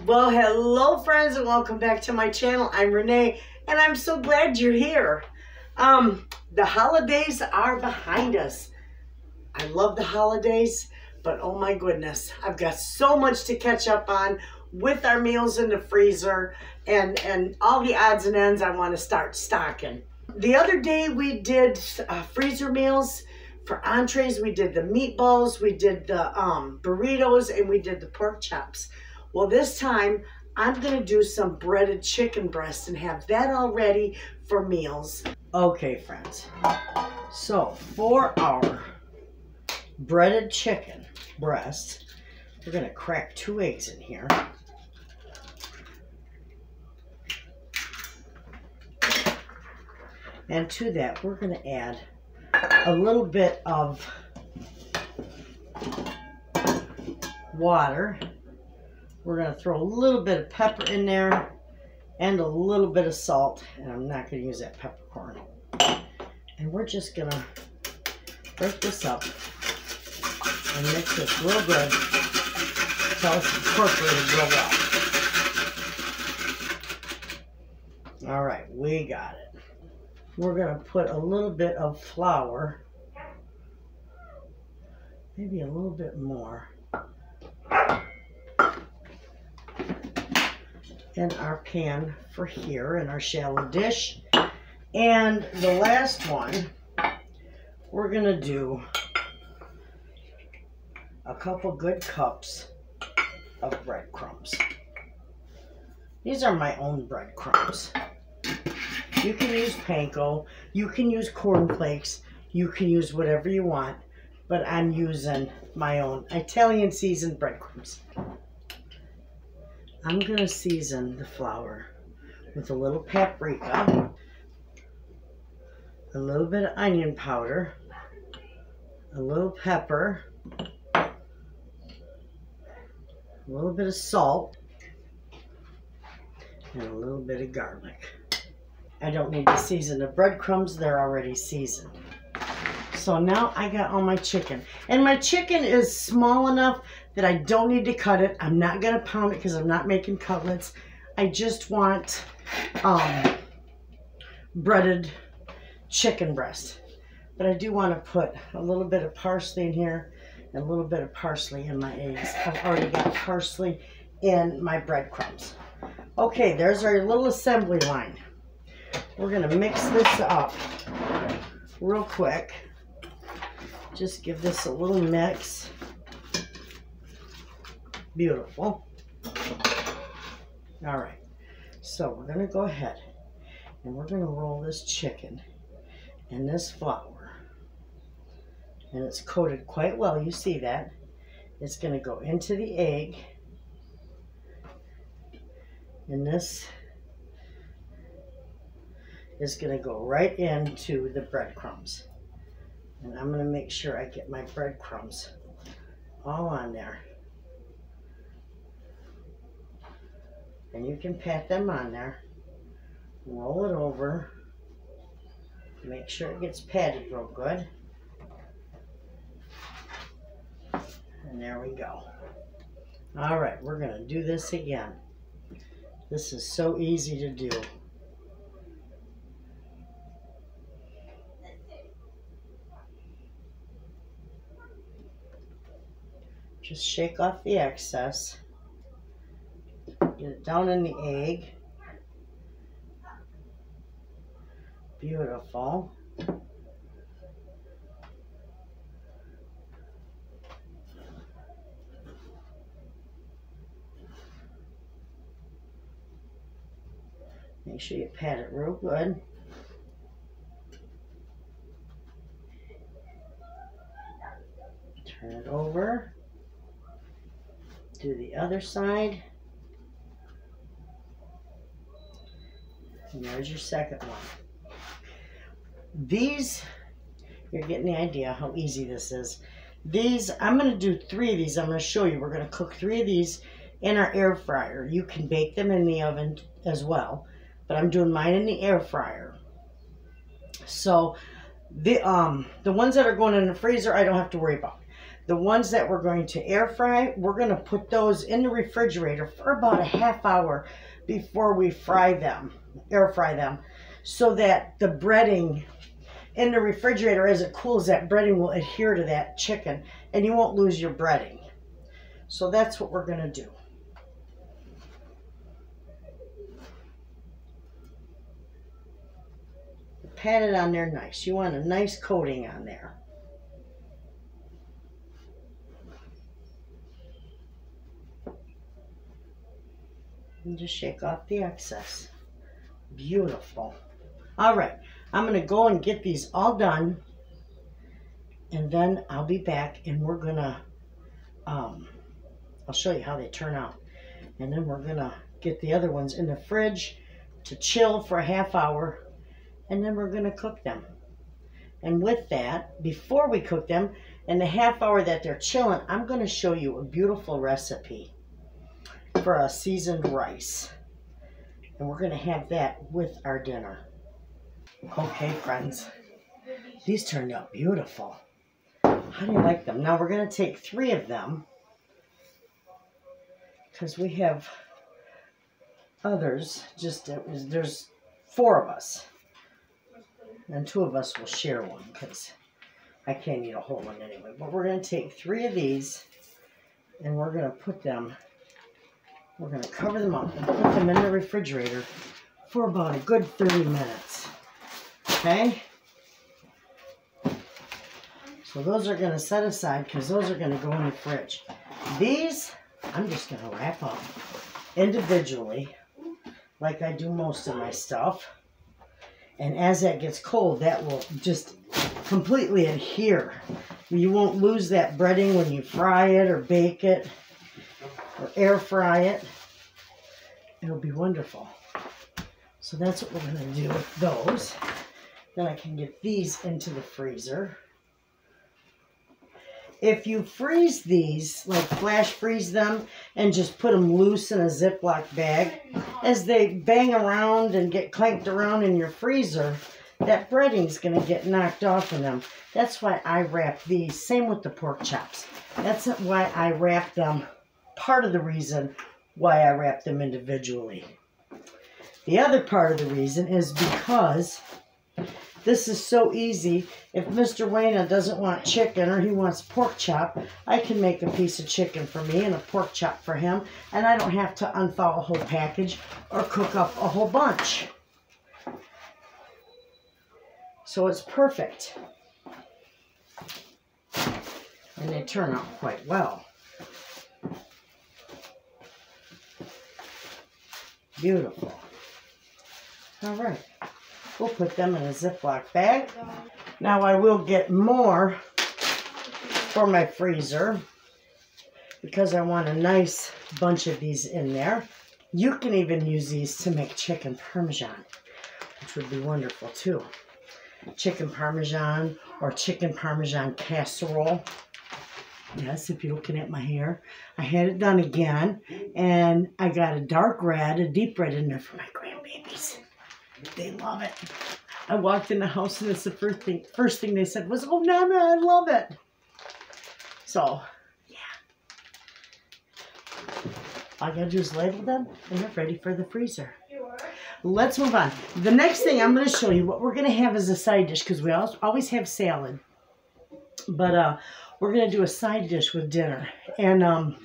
Well, hello friends and welcome back to my channel. I'm Renee and I'm so glad you're here. The holidays are behind us. I love the holidays, but oh my goodness, I've got so much to catch up on with our meals in the freezer and all the odds and ends I want to start stocking. The other day we did freezer meals. For entrees, we did the meatballs, we did the burritos, and we did the pork chops. Well, this time, I'm going to do some breaded chicken breast and have that all ready for meals. Okay, friends. So, for our breaded chicken breast, we're going to crack 2 eggs in here. And to that, we're going to add a little bit of water. We're going to throw a little bit of pepper in there and a little bit of salt, and I'm not going to use that peppercorn. And we're just going to break this up and mix this real good until it's incorporated real well. All right, we got it. We're going to put a little bit of flour, maybe a little bit more, in our pan for here in our shallow dish. And the last one, we're going to do a couple good cups of breadcrumbs. These are my own breadcrumbs. You can use panko, you can use cornflakes, you can use whatever you want, but I'm using my own Italian seasoned breadcrumbs. I'm going to season the flour with a little paprika, a little bit of onion powder, a little pepper, a little bit of salt, and a little bit of garlic. I don't need to season the breadcrumbs, they're already seasoned. So now I got all my chicken. And my chicken is small enough that I don't need to cut it. I'm not going to pound it because I'm not making cutlets. I just want breaded chicken breast. But I do want to put a little bit of parsley in here and a little bit of parsley in my eggs. I've already got parsley in my breadcrumbs. Okay, there's our little assembly line. We're going to mix this up real quick. Just give this a little mix. Beautiful. All right. So we're going to go ahead and we're going to roll this chicken in this flour. And it's coated quite well. You see that. It's going to go into the egg. And this is going to go right into the breadcrumbs. And I'm going to make sure I get my breadcrumbs all on there. And you can pat them on there. Roll it over. Make sure it gets patted real good. And there we go. All right, we're going to do this again. This is so easy to do. Just shake off the excess. Get it down in the egg. Beautiful. Make sure you pat it real good. Turn it over. Do the other side. And there's your second one. These, you're getting the idea how easy this is. These, I'm going to do 3 of these. I'm going to show you. We're going to cook 3 of these in our air fryer. You can bake them in the oven as well, but I'm doing mine in the air fryer. So the ones that are going in the freezer, I don't have to worry about. The ones that we're going to air fry, we're going to put those in the refrigerator for about a half hour before we fry them, air fry them, so that the breading in the refrigerator, as it cools, that breading will adhere to that chicken and you won't lose your breading. So that's what we're going to do. Pat it on there nice. You want a nice coating on there. And just shake off the excess. Beautiful. All right, I'm going to go and get these all done, and then I'll be back and we're going to, I'll show you how they turn out. And then we're going to get the other ones in the fridge to chill for a half hour, and then we're going to cook them. And with that, before we cook them, in the half hour that they're chilling, I'm going to show you a beautiful recipe for a seasoned rice. And we're going to have that with our dinner. Okay, friends, these turned out beautiful. How do you like them? Now we're going to take 3 of them, because we have others. There's 4 of us. And 2 of us will share one, because I can't eat a whole one anyway. But we're going to take 3 of these, and we're going to put them, we're going to cover them up and put them in the refrigerator for about a good 30 minutes. Okay? So those are going to set aside, because those are going to go in the fridge. These, I'm just going to wrap up individually, like I do most of my stuff. And as that gets cold, that will just completely adhere. You won't lose that breading when you fry it or bake it or air fry it. It'll be wonderful. So that's what we're going to do with those. Then I can get these into the freezer. If you freeze these, like flash freeze them, and just put them loose in a Ziploc bag, as they bang around and get clanked around in your freezer, that breading's going to get knocked off in them. That's why I wrap these. Same with the pork chops. That's why I wrap them. Part of the reason why I wrap them individually. The other part of the reason is because this is so easy. If Mr. Wayna doesn't want chicken or he wants pork chop, I can make a piece of chicken for me and a pork chop for him, and I don't have to unthaw a whole package or cook up a whole bunch. So it's perfect. And they turn out quite well. Beautiful. All right. We'll put them in a Ziploc bag. Now I will get more for my freezer, because I want a nice bunch of these in there. You can even use these to make chicken parmesan, which would be wonderful too. Chicken parmesan or chicken parmesan casserole. Yes, if you're looking at my hair. I had it done again, and I got a dark red, a deep red in there for my grandbabies. They love it. I walked in the house, and it's the first thing they said was, "Oh, Nana, I love it." So, yeah. All I gotta do is label them, and they're ready for the freezer. Let's move on. The next thing I'm going to show you, what we're going to have as a side dish, because we always have salad. But we're going to do a side dish with dinner. And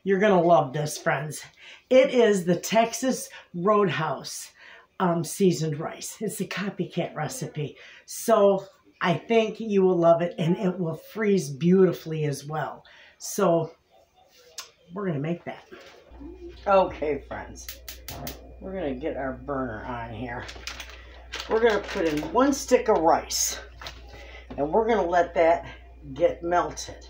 you're going to love this, friends. It is the Texas Roadhouse seasoned rice. It's a copycat recipe. So I think you will love it, and it will freeze beautifully as well. So we're going to make that. Okay, friends. We're going to get our burner on here. We're going to put in 1 stick of rice. And we're going to let that get melted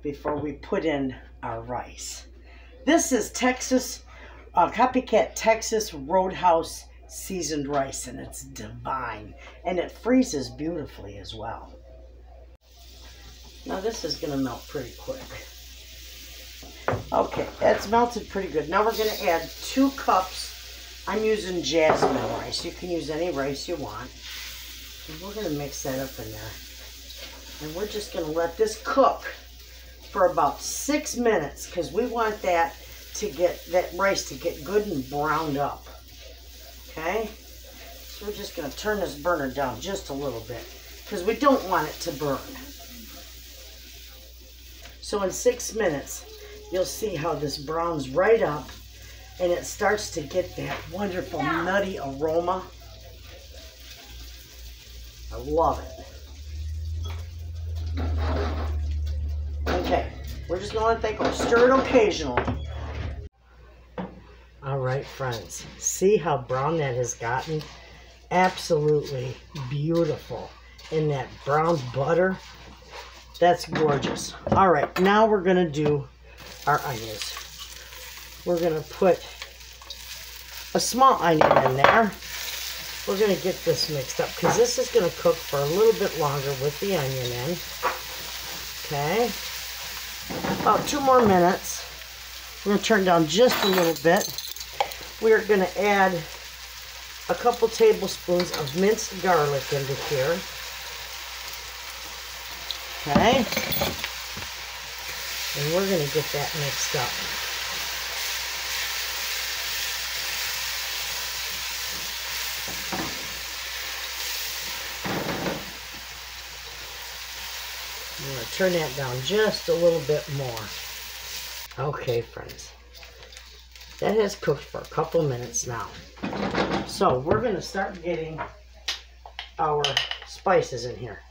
before we put in our rice. This is Texas, copycat Texas Roadhouse seasoned rice, and it's divine. And it freezes beautifully as well. Now this is going to melt pretty quick. Okay, that's melted pretty good. Now we're going to add 2 cups. I'm using jasmine rice. You can use any rice you want. And we're going to mix that up in there. And we're just going to let this cook for about 6 minutes because we want that rice to get good and browned up. Okay? So we're just going to turn this burner down just a little bit because we don't want it to burn. So in 6 minutes, you'll see how this browns right up and it starts to get that wonderful nutty aroma. I love it. Okay, we're just gonna let that go. Stir it occasionally. All right, friends, see how brown that has gotten? Absolutely beautiful. In that brown butter, that's gorgeous. All right, now we're gonna do our onions. We're gonna put a small onion in there. We're gonna get this mixed up because this is gonna cook for a little bit longer with the onion in. Okay, about 2 more minutes. We're gonna turn down just a little bit. We're gonna add a couple tablespoons of minced garlic into here. Okay, and we're gonna get that mixed up. I'm going to turn that down just a little bit more. Okay, friends. That has cooked for a couple minutes now. So we're going to start getting our spices in here.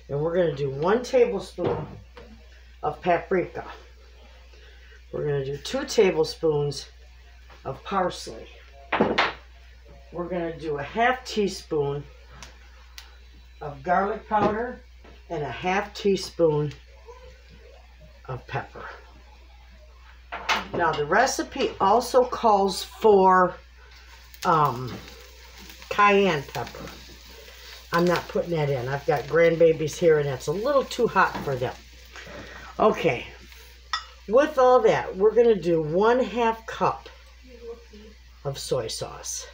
And we're going to do 1 tablespoon of paprika. We're going to do 2 tablespoons of parsley. We're going to do a 1/2 teaspoon of garlic powder and a 1/2 teaspoon of pepper. Now the recipe also calls for cayenne pepper. I'm not putting that in. I've got grandbabies here and that's a little too hot for them. Okay, with all that, we're going to do 1/2 cup of soy sauce.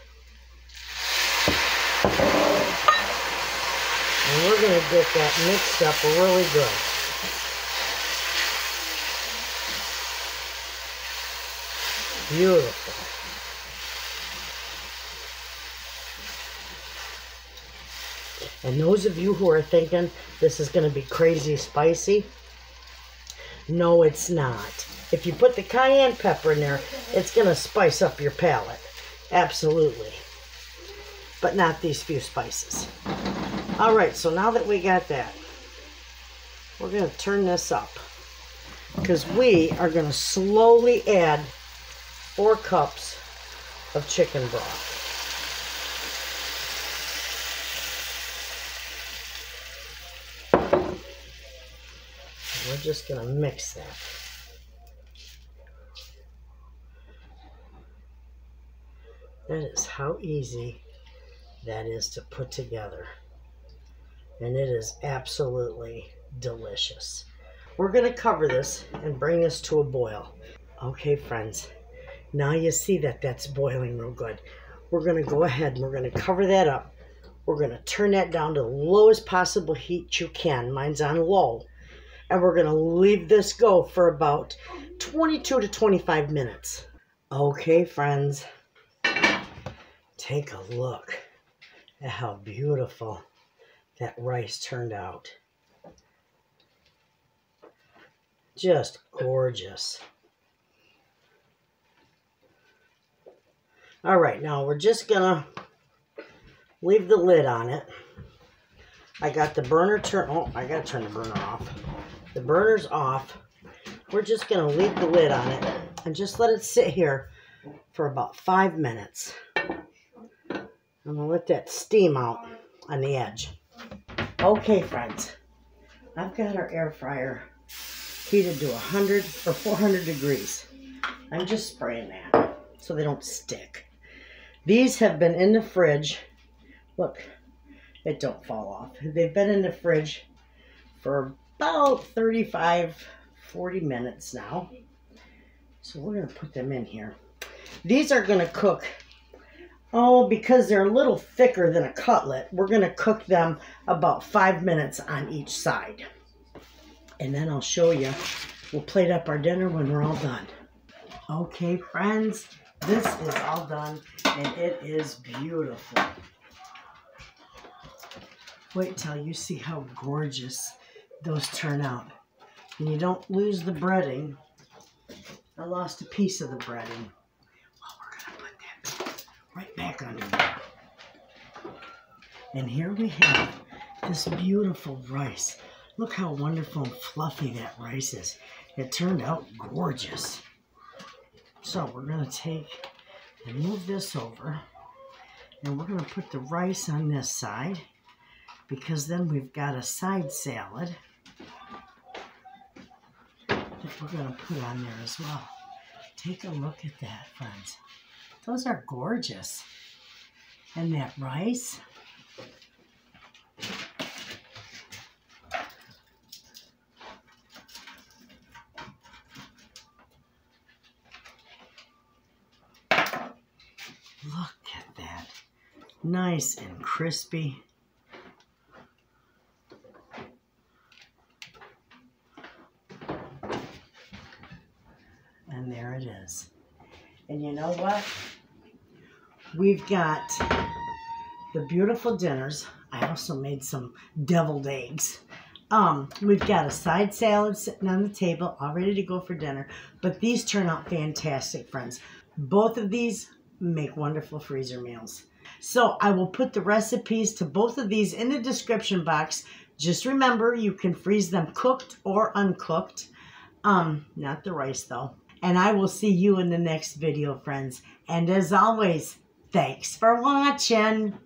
And we're going to get that mixed up really good. Beautiful. And those of you who are thinking this is going to be crazy spicy, no, it's not. If you put the cayenne pepper in there, it's going to spice up your palate. Absolutely. But not these few spices. All right, so now that we got that, we're going to turn this up because we are going to slowly add 4 cups of chicken broth. We're just going to mix that. That is how easy that is to put together. And it is absolutely delicious. We're going to cover this and bring this to a boil. Okay, friends. Now you see that that's boiling real good. We're going to go ahead and we're going to cover that up. We're going to turn that down to the lowest possible heat you can. Mine's on low. And we're going to leave this go for about 22 to 25 minutes. Okay, friends. Take a look at how beautiful that rice turned out. Just gorgeous. All right, now we're just gonna leave the lid on it. I got the burner I gotta turn the burner off. The burner's off. We're just gonna leave the lid on it and just let it sit here for about 5 minutes. I'm gonna let that steam out on the edge. Okay, friends, I've got our air fryer heated to 100 or 400 degrees. I'm just spraying that so they don't stick. These have been in the fridge. Look, it don't fall off. They've been in the fridge for about 35, 40 minutes now. So we're going to put them in here. These are going to cook Oh, because they're a little thicker than a cutlet, we're going to cook them about 5 minutes on each side. And then I'll show you. We'll plate up our dinner when we're all done. Okay, friends, this is all done, and it is beautiful. Wait till you see how gorgeous those turn out. And you don't lose the breading. I lost a piece of the breading. Well, we're going to put that right back under there. And here we have this beautiful rice. Look how wonderful and fluffy that rice is. It turned out gorgeous. So we're going to take and move this over. And we're going to put the rice on this side, because then we've got a side salad that we're going to put on there as well. Take a look at that, friends. Those are gorgeous. And that rice. Look at that. Nice and crispy. And there it is. And you know what? We've got the beautiful dinners. I also made some deviled eggs. We've got a side salad sitting on the table, all ready to go for dinner. But these turn out fantastic, friends. Both of these make wonderful freezer meals. So I will put the recipes to both of these in the description box. Just remember, you can freeze them cooked or uncooked. Not the rice though. And I will see you in the next video, friends. And as always, thanks for watching.